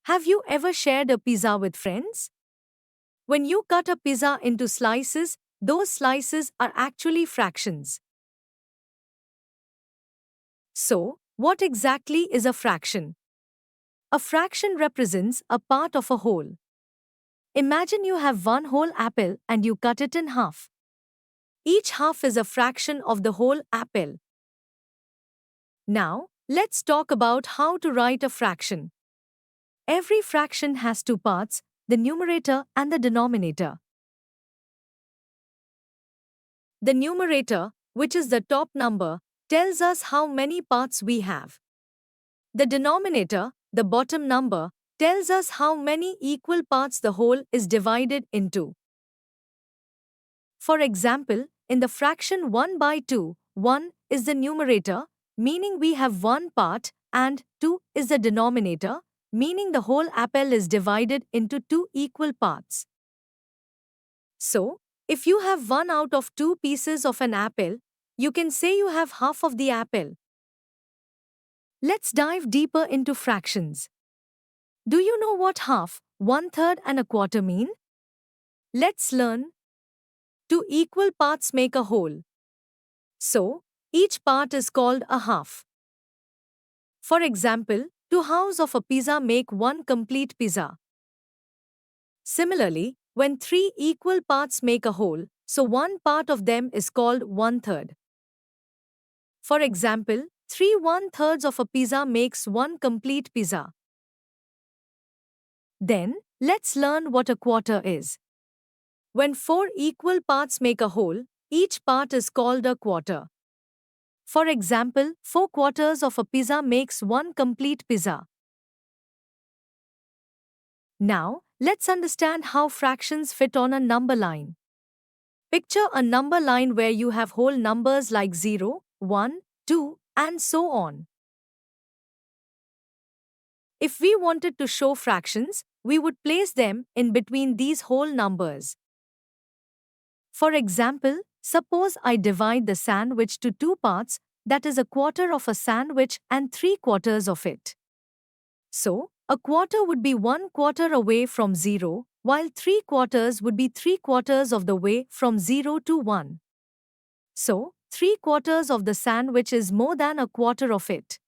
Have you ever shared a pizza with friends? When you cut a pizza into slices, those slices are actually fractions. So, what exactly is a fraction? A fraction represents a part of a whole. Imagine you have one whole apple and you cut it in half. Each half is a fraction of the whole apple. Now, let's talk about how to write a fraction. Every fraction has two parts, the numerator and the denominator. The numerator, which is the top number, tells us how many parts we have. The denominator, the bottom number, tells us how many equal parts the whole is divided into. For example, in the fraction 1 by 2, 1 is the numerator, meaning we have one part, and 2 is the denominator, meaning the whole apple is divided into two equal parts. So, if you have one out of two pieces of an apple, you can say you have half of the apple. Let's dive deeper into fractions. Do you know what half, one-third, and a quarter mean? Let's learn. Two equal parts make a whole. So, each part is called a half. For example, two halves of a pizza make one complete pizza. Similarly, when three equal parts make a whole, so one part of them is called one-third. For example, 3/1/3 of a pizza makes one complete pizza. Then, let's learn what a quarter is. When four equal parts make a whole, each part is called a quarter. For example, 4/4 of a pizza makes one complete pizza. Now, let's understand how fractions fit on a number line. Picture a number line where you have whole numbers like 0, 1, 2, and so on. If we wanted to show fractions, we would place them in between these whole numbers. For example, suppose I divide the sandwich to two parts, that is a quarter of a sandwich and 3/4 of it. So, a quarter would be 1/4 away from 0, while 3/4 would be 3/4 of the way from 0 to 1. So, 3/4 of the sandwich is more than a quarter of it.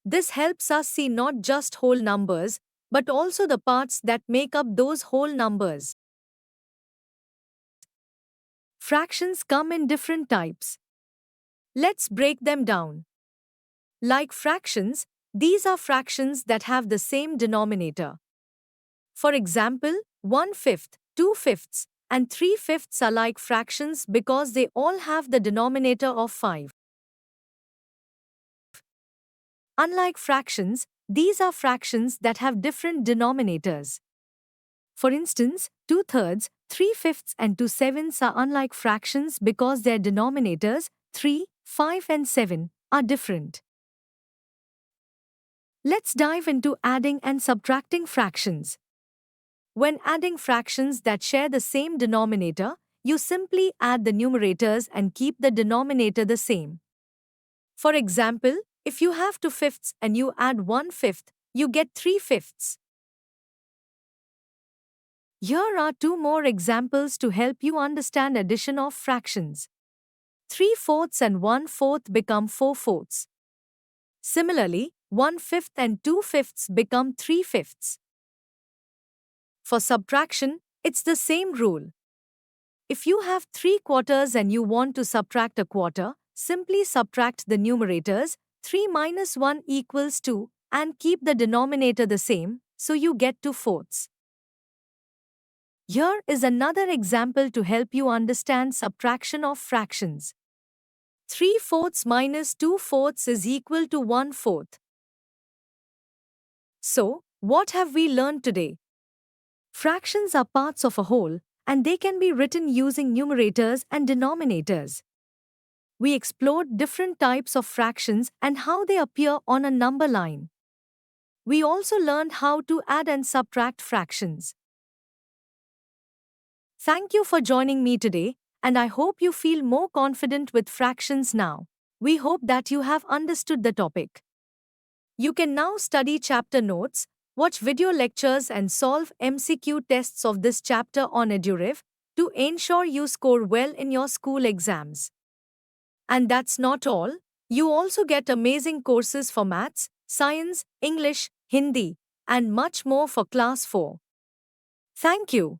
This helps us see not just whole numbers, but also the parts that make up those whole numbers. Fractions come in different types. Let's break them down. Like fractions, these are fractions that have the same denominator. For example, 1/5, 2/5, and 3/5 are like fractions because they all have the denominator of 5. Unlike fractions, these are fractions that have different denominators. For instance, 2/3, 3/5, and 2/7 are unlike fractions because their denominators, 3, 5, and 7, are different. Let's dive into adding and subtracting fractions. When adding fractions that share the same denominator, you simply add the numerators and keep the denominator the same. For example, if you have 2/5 and you add 1/5, you get 3/5. Here are two more examples to help you understand addition of fractions. 3/4 and 1/4 become 4/4. Similarly, 1/5 and 2/5 become 3/5. For subtraction, it's the same rule. If you have 3/4 and you want to subtract a quarter, simply subtract the numerators, 3 minus 1 equals 2, and keep the denominator the same, so you get 2/4. Here is another example to help you understand subtraction of fractions. 3/4 minus 2/4 is equal to 1/4. So, what have we learned today? Fractions are parts of a whole, and they can be written using numerators and denominators. We explored different types of fractions and how they appear on a number line. We also learned how to add and subtract fractions. Thank you for joining me today, and I hope you feel more confident with fractions now. We hope that you have understood the topic. You can now study chapter notes, Watch video lectures and solve MCQ tests of this chapter on EduRev to ensure you score well in your school exams. And that's not all. You also get amazing courses for maths, science, English, Hindi, and much more for class 4. Thank you.